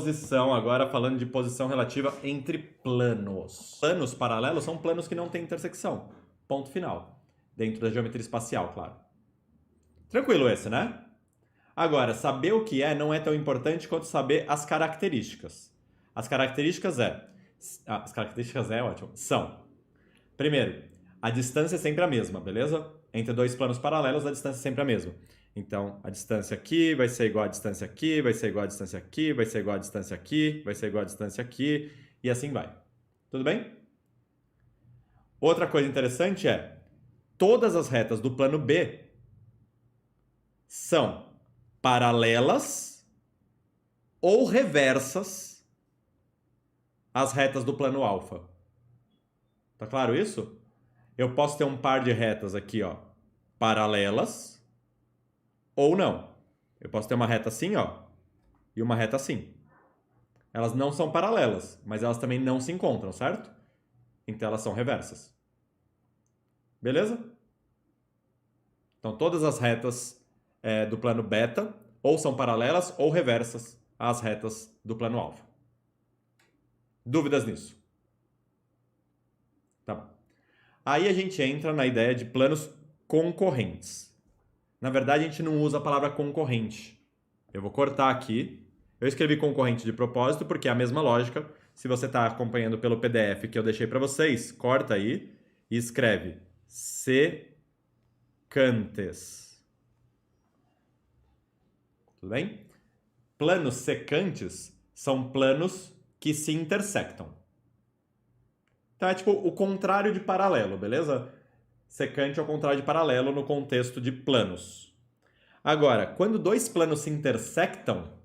Posição agora, falando de posição relativa entre planos. Planos paralelos são planos que não têm intersecção. Ponto final. Dentro da geometria espacial, claro. Tranquilo esse, né? Agora, saber o que é não é tão importante quanto saber as características. As características ótimo. São, primeiro, a distância é sempre a mesma, beleza? Entre dois planos paralelos, a distância é sempre a mesma. Então, a distância aqui vai ser igual à distância aqui, vai ser igual à distância aqui, vai ser igual à distância aqui, vai ser igual à distância aqui, e assim vai. Tudo bem? Outra coisa interessante é, todas as retas do plano B são paralelas ou reversas às retas do plano alfa. Tá claro isso? Eu posso ter um par de retas aqui, ó, paralelas ou não. Eu posso ter uma reta assim, ó, e uma reta assim. Elas não são paralelas, mas elas também não se encontram, certo? Então elas são reversas. Beleza? Então todas as retas do plano beta ou são paralelas ou reversas às retas do plano alfa. Dúvidas nisso? Tá bom. Aí a gente entra na ideia de planos concorrentes. Na verdade, a gente não usa a palavra concorrente. Eu vou cortar aqui. Eu escrevi concorrente de propósito porque é a mesma lógica. Se você está acompanhando pelo PDF que eu deixei para vocês, corta aí e escreve secantes. Tudo bem? Planos secantes são planos que se intersectam. Então é tipo o contrário de paralelo, beleza? Secante é o contrário de paralelo no contexto de planos. Agora, quando dois planos se intersectam,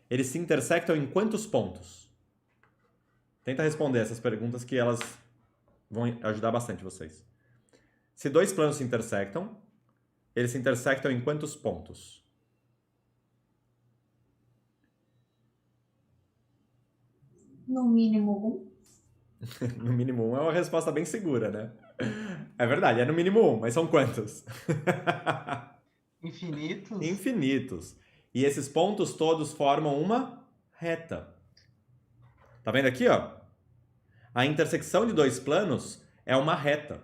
eles se intersectam em quantos pontos? Tenta responder essas perguntas que elas vão ajudar bastante vocês. Se dois planos se intersectam, eles se intersectam em quantos pontos? No mínimo um. No mínimo um é uma resposta bem segura, né? É verdade, é no mínimo um, mas são quantos? Infinitos? Infinitos. E esses pontos todos formam uma reta. Tá vendo aqui, ó? A intersecção de dois planos é uma reta.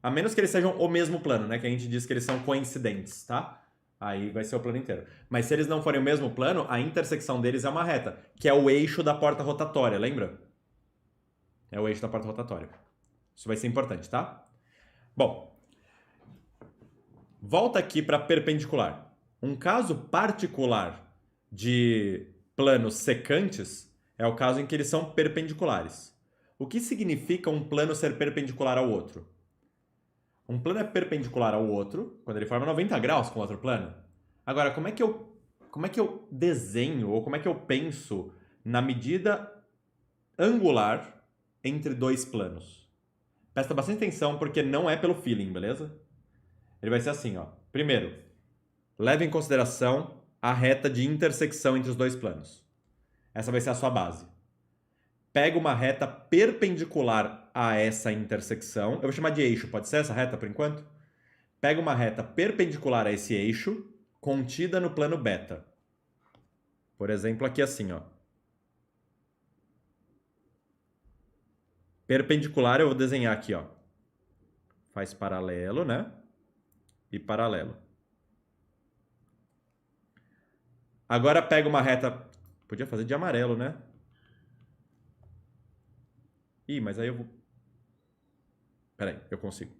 A menos que eles sejam o mesmo plano, né? Que a gente diz que eles são coincidentes, tá? Aí vai ser o plano inteiro. Mas se eles não forem o mesmo plano, a intersecção deles é uma reta, que é o eixo da porta rotatória, lembra? É o eixo da porta rotatória. Isso vai ser importante, tá? Bom, volta aqui para perpendicular. Um caso particular de planos secantes é o caso em que eles são perpendiculares. O que significa um plano ser perpendicular ao outro? Um plano é perpendicular ao outro, quando ele forma 90 graus com outro plano. Agora, como é que eu desenho, ou como é que eu penso na medida angular entre dois planos? Presta bastante atenção, porque não é pelo feeling, beleza? Ele vai ser assim, ó. Primeiro, leve em consideração a reta de intersecção entre os dois planos. Essa vai ser a sua base. Pega uma reta perpendicular a essa intersecção. Eu vou chamar de eixo, pode ser essa reta por enquanto? Pega uma reta perpendicular a esse eixo, contida no plano beta. Por exemplo, aqui assim, ó. Perpendicular eu vou desenhar aqui, ó. Faz paralelo, né? E paralelo. Agora pega uma reta... Podia fazer de amarelo, né? Ih, mas aí eu vou... Peraí, eu consigo.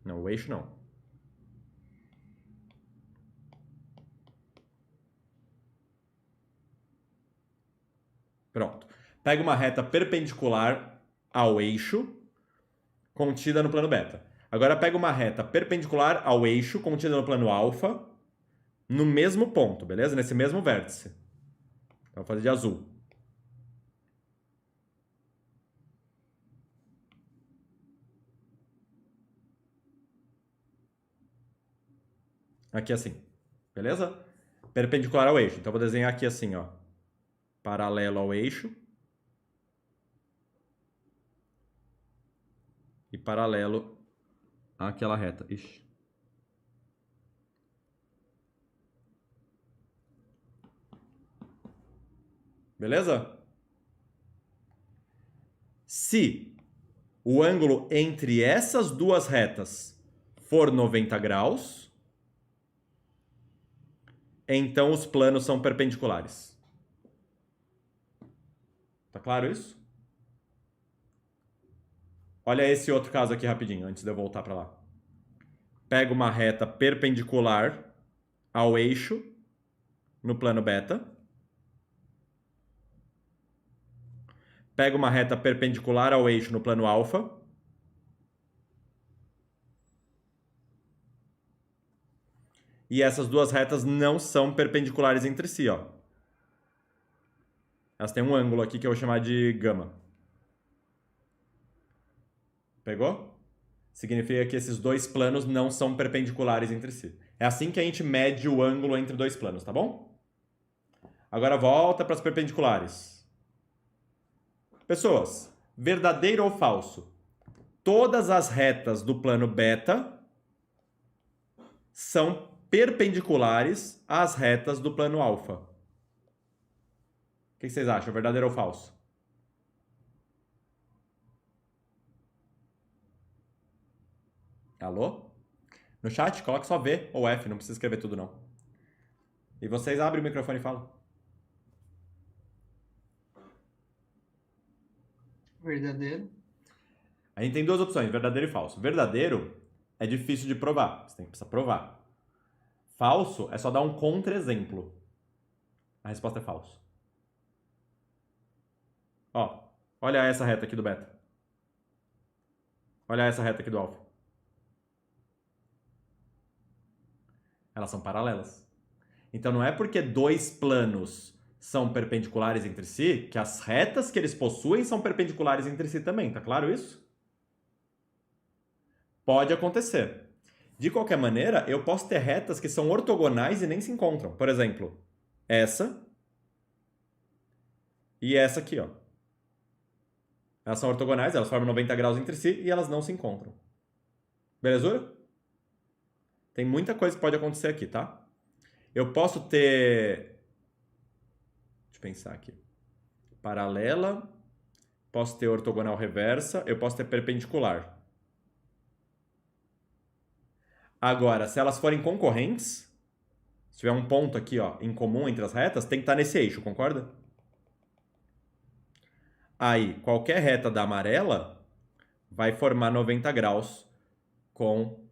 Não, o eixo não. Pronto. Pega uma reta perpendicular ao eixo, contida no plano beta. Agora pega uma reta perpendicular ao eixo, contida no plano alfa, no mesmo ponto, beleza? Nesse mesmo vértice. Então, vou fazer de azul. Aqui assim. Beleza? Perpendicular ao eixo. Então, vou desenhar aqui assim, ó. Paralelo ao eixo. E paralelo àquela reta. Ixi. Beleza? Se o ângulo entre essas duas retas for 90 graus, então os planos são perpendiculares. Tá claro isso? Olha esse outro caso aqui rapidinho, antes de eu voltar para lá. Pega uma reta perpendicular ao eixo no plano beta. Pega uma reta perpendicular ao eixo no plano alfa. E essas duas retas não são perpendiculares entre si, ó. Elas têm um ângulo aqui que eu vou chamar de gama. Pegou? Significa que esses dois planos não são perpendiculares entre si. É assim que a gente mede o ângulo entre dois planos, tá bom? Agora volta para as perpendiculares. Pessoas, verdadeiro ou falso? Todas as retas do plano beta são perpendiculares às retas do plano alfa. O que vocês acham? Verdadeiro ou falso? Alô? No chat, coloca só V ou F, não precisa escrever tudo não. E vocês abrem o microfone e falam. Verdadeiro. A gente tem duas opções, verdadeiro e falso. Verdadeiro é difícil de provar, você tem que precisar provar. Falso é só dar um contra-exemplo. A resposta é falso. Ó, olha essa reta aqui do beta. Olha essa reta aqui do alfa. Elas são paralelas. Então não é porque dois planos são perpendiculares entre si que as retas que eles possuem são perpendiculares entre si também, tá claro isso? Pode acontecer. De qualquer maneira, eu posso ter retas que são ortogonais e nem se encontram. Por exemplo, essa e essa aqui, ó. Elas são ortogonais, elas formam 90 graus entre si e elas não se encontram. Belezura? Tem muita coisa que pode acontecer aqui, tá? Eu posso ter... Deixa eu pensar aqui. Paralela. Posso ter ortogonal reversa. Eu posso ter perpendicular. Agora, se elas forem concorrentes, se tiver um ponto aqui, ó, em comum entre as retas, tem que estar nesse eixo, concorda? Aí, qualquer reta da amarela vai formar 90 graus com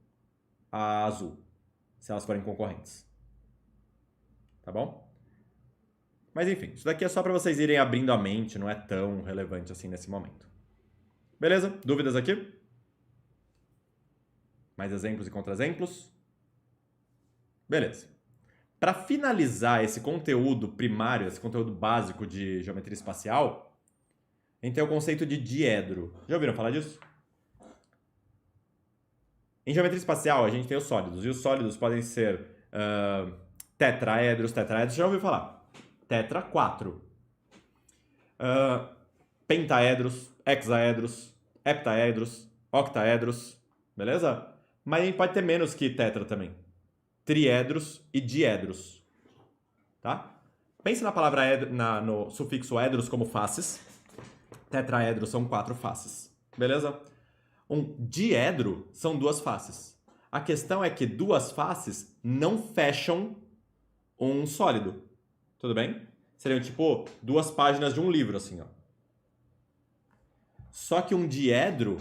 a azul, se elas forem concorrentes. Tá bom? Mas enfim, isso daqui é só para vocês irem abrindo a mente, não é tão relevante assim nesse momento. Beleza? Dúvidas aqui? Mais exemplos e contra-exemplos? Beleza. Para finalizar esse conteúdo primário, esse conteúdo básico de geometria espacial, a gente tem o conceito de diedro. Já ouviram falar disso? Em geometria espacial, a gente tem os sólidos. E os sólidos podem ser tetraedros. Tetraedros, já ouviu falar? Tetra, 4. Pentaedros, hexaedros, heptaedros, octaedros. Beleza? Mas a gente pode ter menos que tetra também. Triedros e diedros. Tá? Pense na palavra no sufixo edros como faces. Tetraedros são 4 faces. Beleza? Um diedro são 2 faces. A questão é que 2 faces não fecham um sólido. Tudo bem? Seriam tipo 2 páginas de um livro, assim, ó. Só que um diedro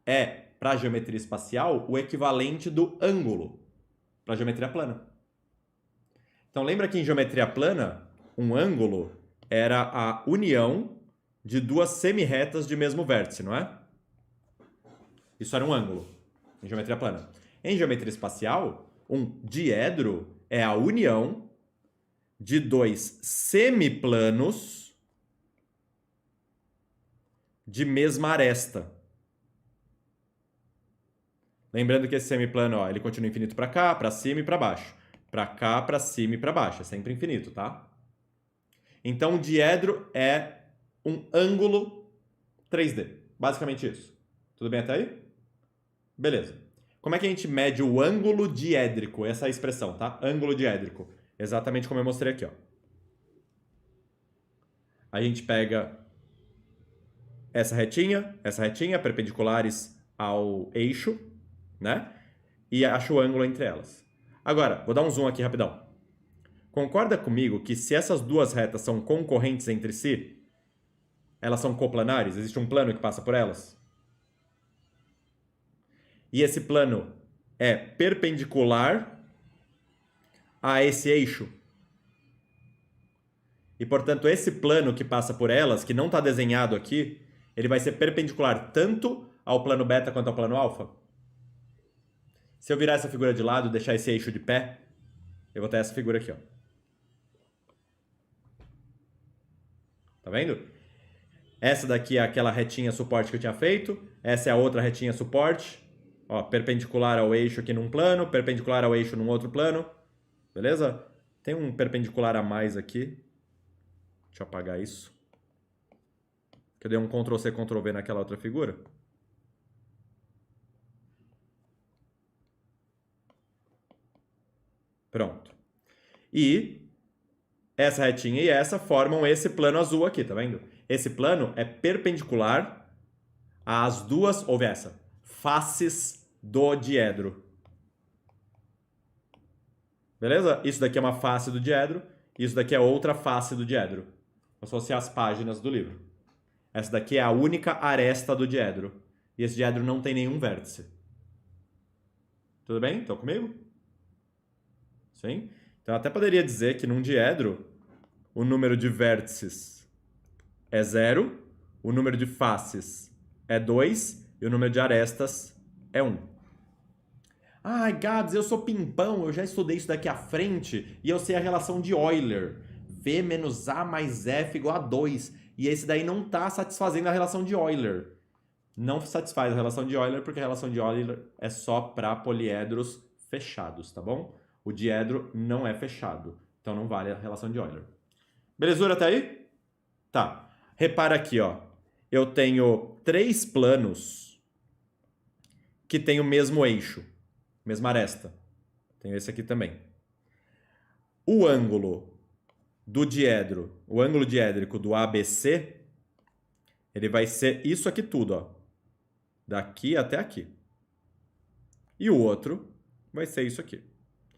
é, para a geometria espacial, o equivalente do ângulo para a geometria plana. Então lembra que em geometria plana, um ângulo era a união de 2 semirretas de mesmo vértice, não é? Isso era um ângulo em geometria plana. Em geometria espacial, um diedro é a união de 2 semiplanos de mesma aresta. Lembrando que esse semiplano, ó, ele continua infinito para cá, para cima e para baixo. Para cá, para cima e para baixo. É sempre infinito, tá? Então, o diedro é um ângulo 3D. Basicamente isso. Tudo bem até aí? Beleza. Como é que a gente mede o ângulo diédrico? Essa é a expressão, tá? Ângulo diédrico. Exatamente como eu mostrei aqui, ó. a gente pega essa retinha, perpendiculares ao eixo, né? E acha o ângulo entre elas. Agora, vou dar um zoom aqui rapidão. Concorda comigo que se essas duas retas são concorrentes entre si, elas são coplanares? Existe um plano que passa por elas? E esse plano é perpendicular a esse eixo. E, portanto, esse plano que passa por elas, que não está desenhado aqui, ele vai ser perpendicular tanto ao plano beta quanto ao plano alfa. Se eu virar essa figura de lado e deixar esse eixo de pé, eu vou ter essa figura aqui, ó. Tá vendo? Essa daqui é aquela retinha suporte que eu tinha feito. Essa é a outra retinha suporte. Ó, perpendicular ao eixo aqui num plano, perpendicular ao eixo num outro plano. Beleza? Tem um perpendicular a mais aqui. Deixa eu apagar isso. Que eu dei um Ctrl+C, Ctrl+V naquela outra figura. Pronto. E essa retinha e essa formam esse plano azul aqui, tá vendo? Esse plano é perpendicular às duas, ouve essa, faces do diedro. Beleza? Isso daqui é uma face do diedro, isso daqui é outra face do diedro. Como se fossem as páginas do livro. Essa daqui é a única aresta do diedro. E esse diedro não tem nenhum vértice. Tudo bem? Estão comigo? Sim? Então eu até poderia dizer que num diedro o número de vértices é 0, o número de faces é 2 e o número de arestas é 1. Ai, Gabs, eu sou pimpão, eu já estudei isso daqui à frente e eu sei a relação de Euler. V menos A mais F igual a 2. E esse daí não está satisfazendo a relação de Euler. Não satisfaz a relação de Euler porque a relação de Euler é só para poliedros fechados, tá bom? O diedro não é fechado, então não vale a relação de Euler. Belezura até aí? Tá. Repara aqui, ó. Eu tenho 3 planos que têm o mesmo eixo, mesma aresta. Tenho esse aqui também. O ângulo do diedro, o ângulo diédrico do ABC, ele vai ser isso aqui tudo, ó. Daqui até aqui. E o outro vai ser isso aqui.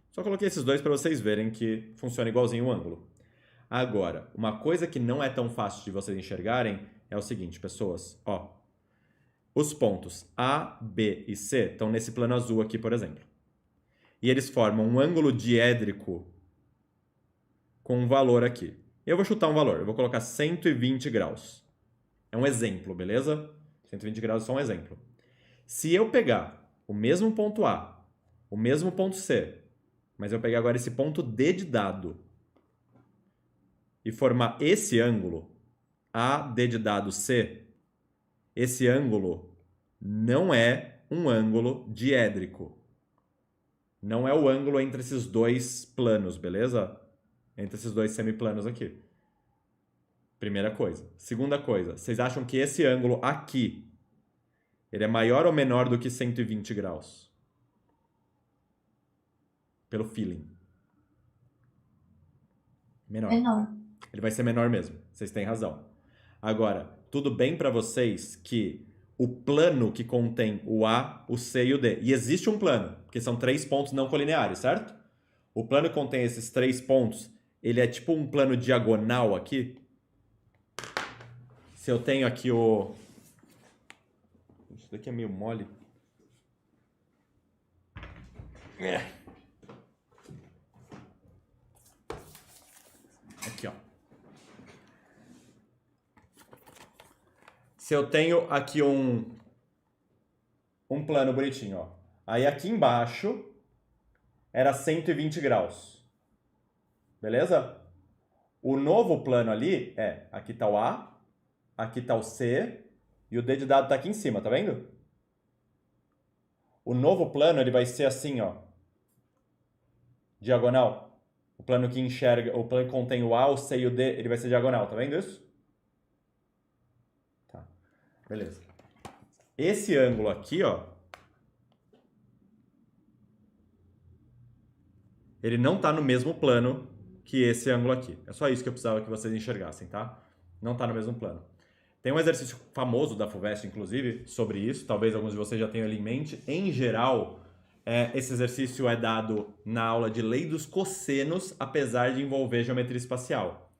Só coloquei esses dois para vocês verem que funciona igualzinho o ângulo. Agora, uma coisa que não é tão fácil de vocês enxergarem é o seguinte, pessoas, ó. Os pontos A, B e C estão nesse plano azul aqui, por exemplo. E eles formam um ângulo diédrico com um valor aqui. Eu vou chutar um valor, eu vou colocar 120 graus. É um exemplo, beleza? 120 graus é só um exemplo. Se eu pegar o mesmo ponto A, o mesmo ponto C, mas eu pegar agora esse ponto D de dado e formar esse ângulo, AD de dado C, esse ângulo não é um ângulo diédrico. Não é o ângulo entre esses dois planos, beleza? Entre esses dois semiplanos aqui. Primeira coisa. Segunda coisa, vocês acham que esse ângulo aqui, ele é maior ou menor do que 120 graus? Pelo feeling. Menor. Menor. Ele vai ser menor mesmo. Vocês têm razão. Agora, tudo bem para vocês que o plano que contém o A, o C e o D. E existe um plano, porque são 3 pontos não colineares, certo? O plano que contém esses 3 pontos, ele é tipo um plano diagonal aqui. Se eu tenho aqui o... Isso daqui é meio mole. Aqui, ó. Se eu tenho aqui um plano bonitinho, ó. Aí aqui embaixo era 120 graus. Beleza? O novo plano ali é, aqui tá o A, aqui tá o C e o D de dado tá aqui em cima, tá vendo? O novo plano ele vai ser assim, ó. Diagonal. O plano que enxerga, o plano que contém o A, o C e o D, ele vai ser diagonal, tá vendo isso? Tá. Beleza. Esse ângulo aqui, ó, ele não tá no mesmo plano que esse ângulo aqui. É só isso que eu precisava que vocês enxergassem, tá? Não está no mesmo plano. Tem um exercício famoso da FUVEST, inclusive, sobre isso. Talvez alguns de vocês já tenham ele em mente. Em geral, esse exercício é dado na aula de lei dos cossenos, apesar de envolver geometria espacial.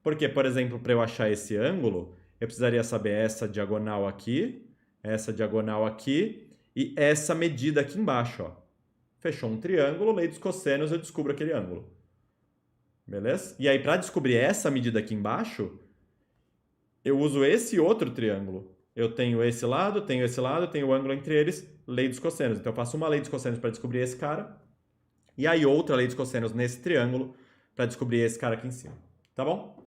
Porque, por exemplo, para eu achar esse ângulo, eu precisaria saber essa diagonal aqui e essa medida aqui embaixo. Ó. Fechou um triângulo, lei dos cossenos, eu descubro aquele ângulo. Beleza? E aí, para descobrir essa medida aqui embaixo, eu uso esse outro triângulo. Eu tenho esse lado, tenho o ângulo entre eles, lei dos cossenos. Então eu faço uma lei dos cossenos para descobrir esse cara, e aí outra lei dos cossenos nesse triângulo para descobrir esse cara aqui em cima. Tá bom?